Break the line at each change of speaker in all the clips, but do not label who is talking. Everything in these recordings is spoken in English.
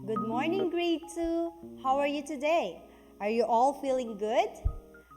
Good morning, grade 2. How are you today? Are you all feeling good?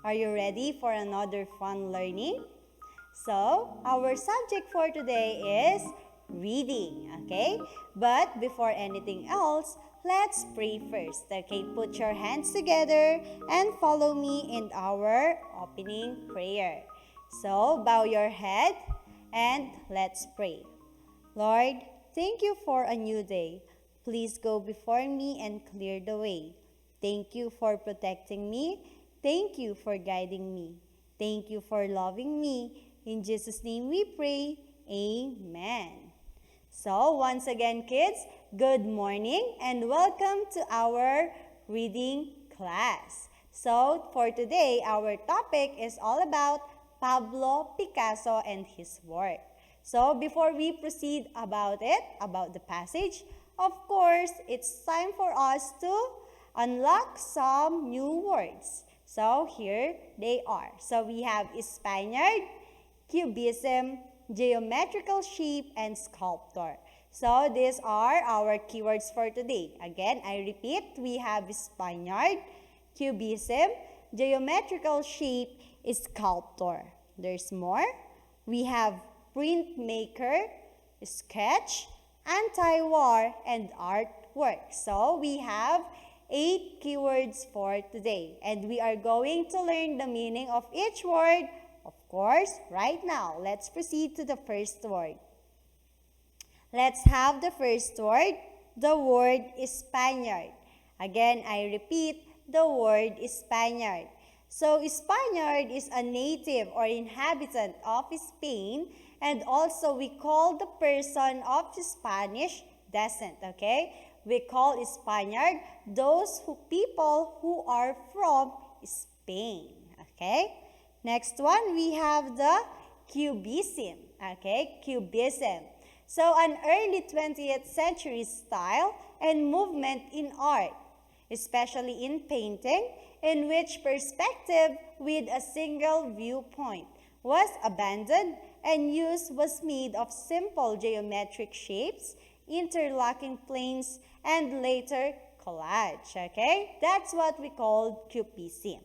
Are you ready for another fun learning? So, our subject for today is reading, okay? But before anything else, let's pray first, okay? Put your hands together and follow me in our opening prayer. So, bow your head and let's pray. Lord, thank you for a new day. Please go before me and clear the way. Thank you for protecting me. Thank you for guiding me. Thank you for loving me. In Jesus' name we pray. Amen. So, once again, kids, good morning and welcome to our reading class. So, for today, our topic is all about Pablo Picasso and his work. So, before we proceed about the passage, of course, it's time for us to unlock some new words. So, here they are. So, we have Spaniard, Cubism, geometrical shape, and sculptor. So, these are our keywords for today. Again, I repeat, we have Spaniard, Cubism, geometrical shape, sculptor. There's more. We have printmaker, sketch, anti-war, and artwork. So, we have 8 keywords for today. And we are going to learn the meaning of each word, of course, right now. Let's proceed to the first word. Let's have the first word. The word is Spaniard. Again, I repeat, the word is Spaniard. So, Spaniard is a native or inhabitant of Spain, and also we call the person of Spanish descent, okay? We call Spaniard those people who are from Spain, okay? Next one, we have the Cubism, okay? Cubism. So, an early 20th century style and movement in art, especially in painting, in which perspective with a single viewpoint was abandoned and use was made of simple geometric shapes, interlocking planes, and later collage, okay? That's what we call Cubism.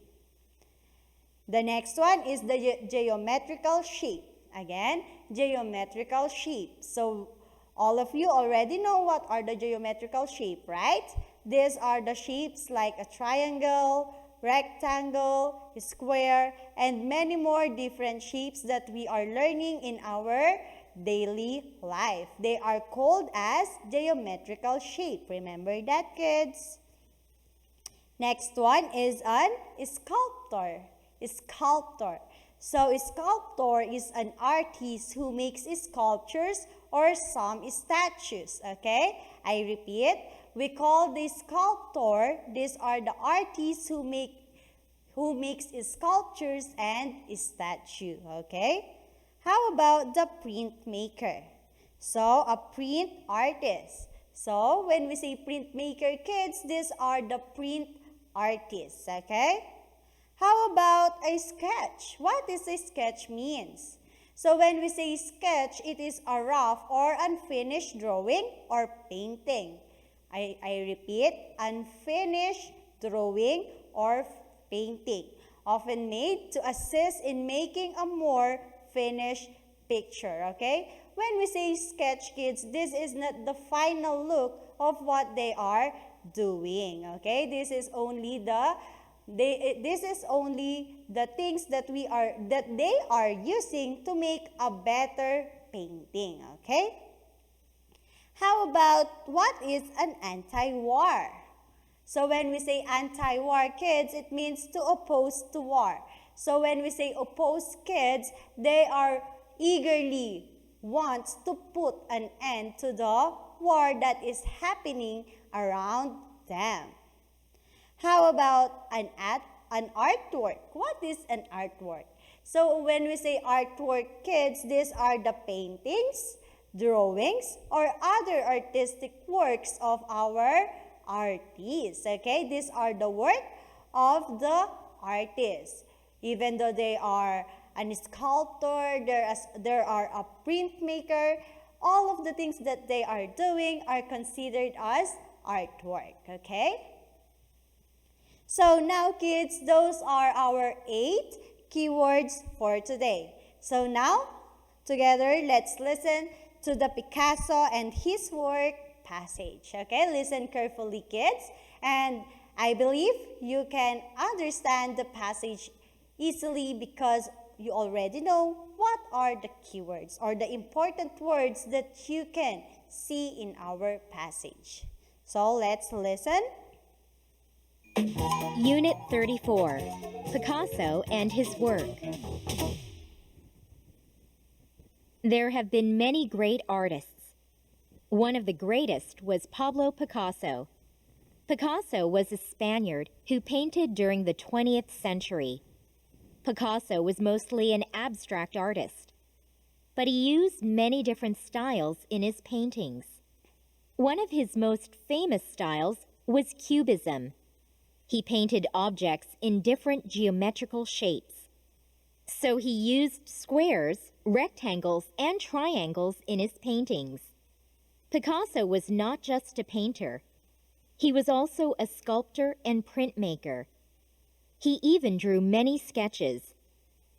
The next one is the geometrical shape. Again, geometrical shape. So, all of you already know what are the geometrical shape, right? These are the shapes like a triangle, rectangle, square, and many more different shapes that we are learning in our daily life. They are called as geometrical shape. Remember that, kids? Next one is an sculptor. Sculptor. So, a sculptor is an artist who makes sculptures or some statues, okay? I repeat, we call the sculptor, these are the artists who makes sculptures and statue, okay? How about the printmaker? So, a print artist. So, when we say printmaker, kids, these are the print artists, okay? How about a sketch? What does a sketch means? So, when we say sketch, it is a rough or unfinished drawing or painting. I repeat, unfinished drawing or painting, often made to assist in making a more finished picture, okay? When we say sketch, kids, this is not the final look of what they are doing, okay? This is only the things that they are using to make a better painting, okay? How about what is an anti-war? So when we say anti-war, kids, it means to oppose to war. So when we say oppose, kids, they are eagerly wants to put an end to the war that is happening around them. How about an artwork? What is an artwork? So when we say artwork, kids, these are the paintings, drawings, or other artistic works of our artists. Okay, these are the work of the artists. Even though they are a sculptor, there are a printmaker. All of the things that they are doing are considered as artwork, okay? So now kids, those are our 8 keywords for today. So now, together, let's listen to the Picasso and his work passage. Okay, listen carefully kids, and I believe you can understand the passage easily because you already know what are the keywords or the important words that you can see in our passage. So let's listen.
Unit 34, Picasso and his work. There have been many great artists. One of the greatest was Pablo Picasso. Picasso was a Spaniard who painted during the 20th century. Picasso was mostly an abstract artist, but he used many different styles in his paintings. One of his most famous styles was Cubism. He painted objects in different geometrical shapes. So he used squares, rectangles, and triangles in his paintings. Picasso was not just a painter. He was also a sculptor and printmaker. He even drew many sketches.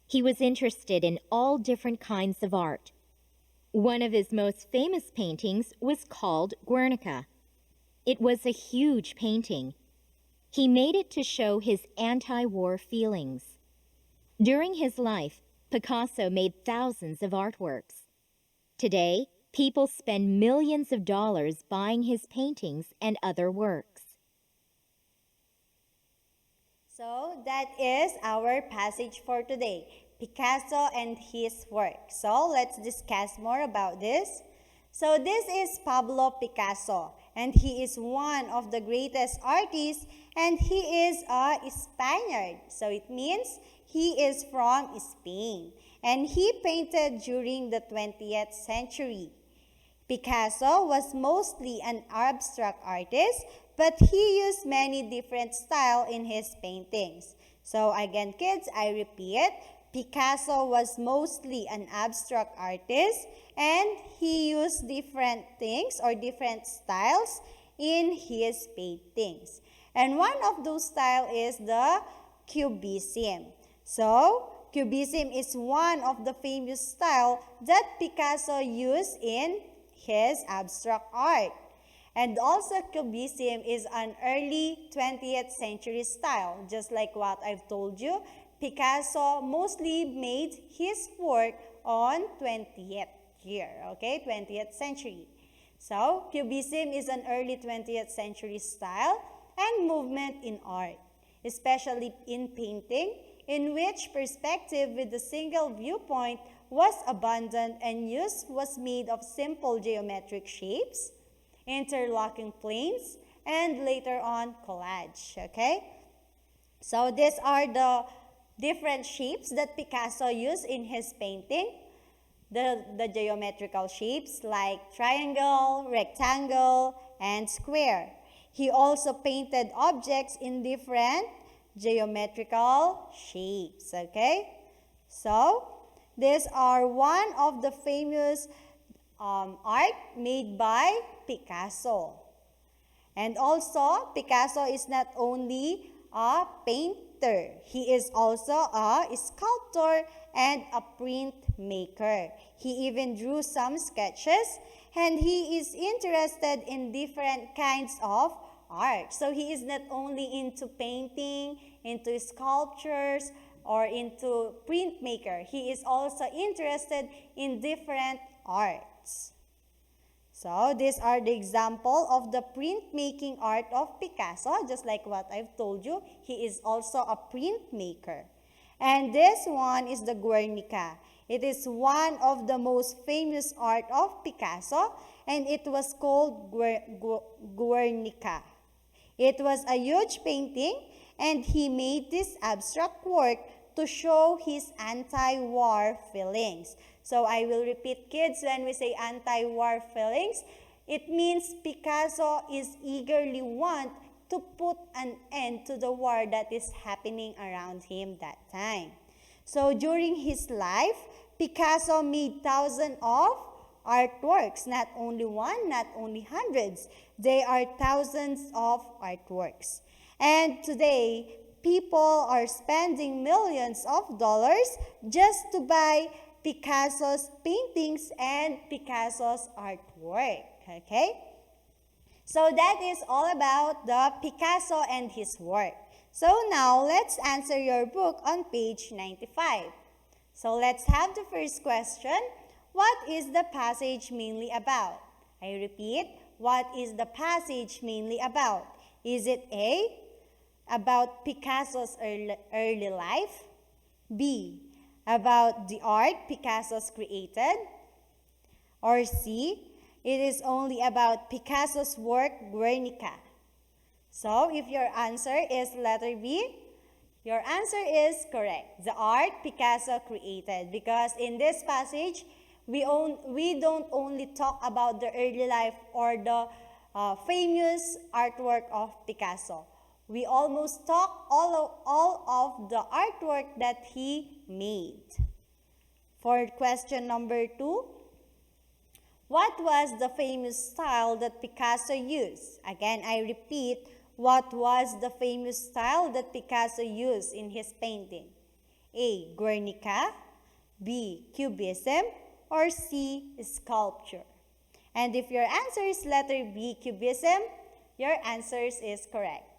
He was interested in all different kinds of art. One of his most famous paintings was called Guernica. It was a huge painting. He made it to show his anti-war feelings. During his life, Picasso made thousands of artworks. Today, people spend millions of dollars buying his paintings and other works.
So that is our passage for today, Picasso and his work. So let's discuss more about this. So this is Pablo Picasso, and he is one of the greatest artists, and he is a Spaniard. So it means he is from Spain, and he painted during the 20th century. Picasso was mostly an abstract artist, but he used many different styles in his paintings. So again, kids, I repeat, Picasso was mostly an abstract artist, and he used different things or different styles in his paintings. And one of those styles is the Cubism. So, Cubism is one of the famous styles that Picasso used in his abstract art. And also, Cubism is an early 20th century style. Just like what I've told you, Picasso mostly made his work on 20th year, okay, 20th century. So, Cubism is an early 20th century style and movement in art, especially in painting, in which perspective with a single viewpoint was abandoned and use was made of simple geometric shapes, interlocking planes, and later on collage, okay? So these are the different shapes that Picasso used in his painting. The geometrical shapes like triangle, rectangle, and square. He also painted objects in different geometrical shapes, okay? So, these are one of the famous art made by Picasso. And also, Picasso is not only a painter. He is also a sculptor and a printmaker. He even drew some sketches, and he is interested in different kinds of art. So he is not only into painting, into sculptures, or into printmaker. He is also interested in different arts. So these are the example of the printmaking art of Picasso. Just like what I've told you, he is also a printmaker. And this one is the Guernica. It is one of the most famous art of Picasso, and it was called Guernica. It was a huge painting, and he made this abstract work to show his anti-war feelings. So I will repeat, kids, when we say anti-war feelings, it means Picasso is eagerly want to put an end to the war that is happening around him that time. So during his life, Picasso made thousands of artworks, not only one, not only hundreds. They are thousands of artworks. And today, people are spending millions of dollars just to buy Picasso's paintings and Picasso's artwork. Okay? So that is all about the Picasso and his work. So now, let's answer your book on page 95. So let's have the first question. What is the passage mainly about? I repeat, what is the passage mainly about? Is it A, about Picasso's early life? B, about the art Picasso's created? Or C, it is only about Picasso's work, Guernica? So, if your answer is letter B, your answer is correct. The art Picasso created. Because in this passage, we don't only talk about the early life or the famous artwork of Picasso. We almost talk all of the artwork that he made. For question number 2, what was the famous style that Picasso used? Again, I repeat, what was the famous style that Picasso used in his painting? A, Guernica, B, Cubism, or C, Sculpture? And if your answer is letter B, Cubism, your answer is correct.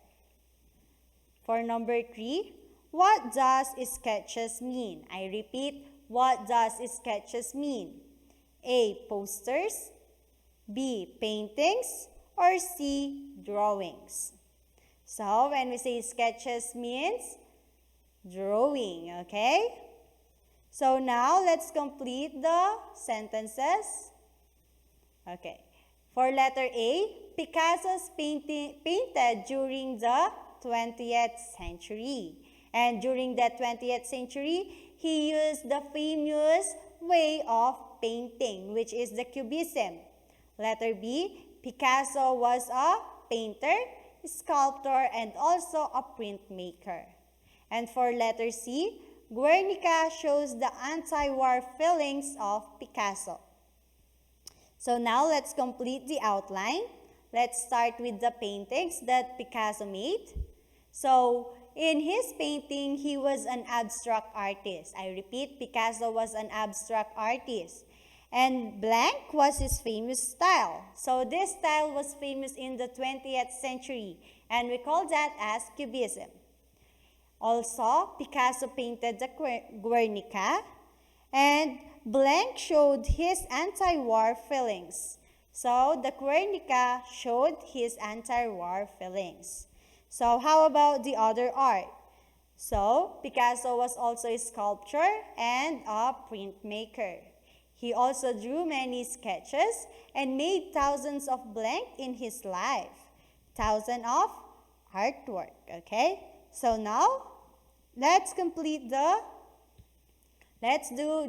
For number 3, what does sketches mean? I repeat, what does sketches mean? A, posters, B, paintings, or C, drawings? So, when we say sketches means drawing, okay? So, now let's complete the sentences. Okay. For letter A, Picasso's painted during the 20th century. And during the 20th century, he used the famous way of painting, which is the Cubism. Letter B, Picasso was a painter, sculptor, and also a printmaker. And for letter C, Guernica shows the anti-war feelings of Picasso. So now let's complete the outline. Let's start with the paintings that Picasso made. So in his painting, he was an abstract artist. I repeat, Picasso was an abstract artist. And blank was his famous style. So this style was famous in the 20th century, and we call that as Cubism. Also, Picasso painted the Guernica, and blank showed his anti-war feelings. So the Guernica showed his anti-war feelings. So how about the other art? So Picasso was also a sculptor and a printmaker. He also drew many sketches and made thousands of blank in his life. Thousands of artwork, okay? So now, let's do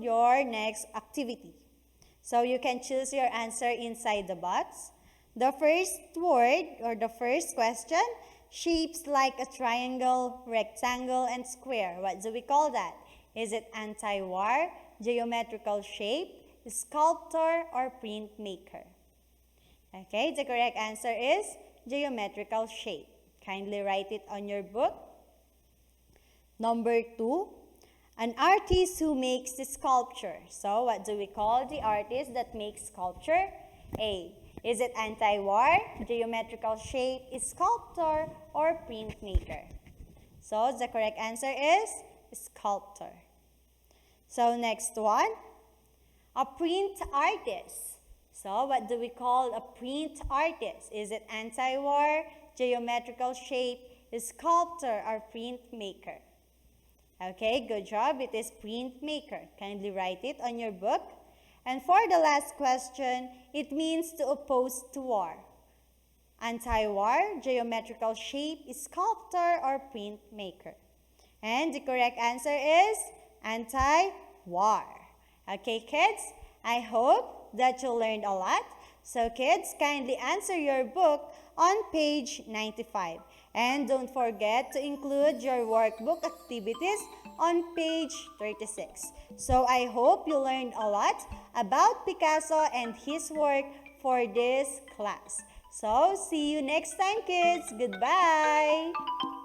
your next activity. So you can choose your answer inside the box. The first word or the first question, shapes like a triangle, rectangle, and square. What do we call that? Is it anti-war, geometrical shape, sculptor, or printmaker? Okay, the correct answer is geometrical shape. Kindly write it on your book. Number 2, an artist who makes the sculpture. So what do we call the artist that makes sculpture? A, is it anti-war, geometrical shape, sculptor, or printmaker? So the correct answer is sculptor. So next one, a print artist. So what do we call a print artist? Is it anti-war, geometrical shape, sculptor, or printmaker? Okay, good job. It is printmaker. Kindly write it on your book. And for the last question, it means to oppose to war. Anti-war, geometrical shape, sculptor, or printmaker? And the correct answer is anti-war. Okay, kids, I hope that you learned a lot. So kids, kindly answer your book on page 95. And don't forget to include your workbook activities on page 36. So I hope you learned a lot about Picasso and his work for this class. So see you next time, kids. Goodbye.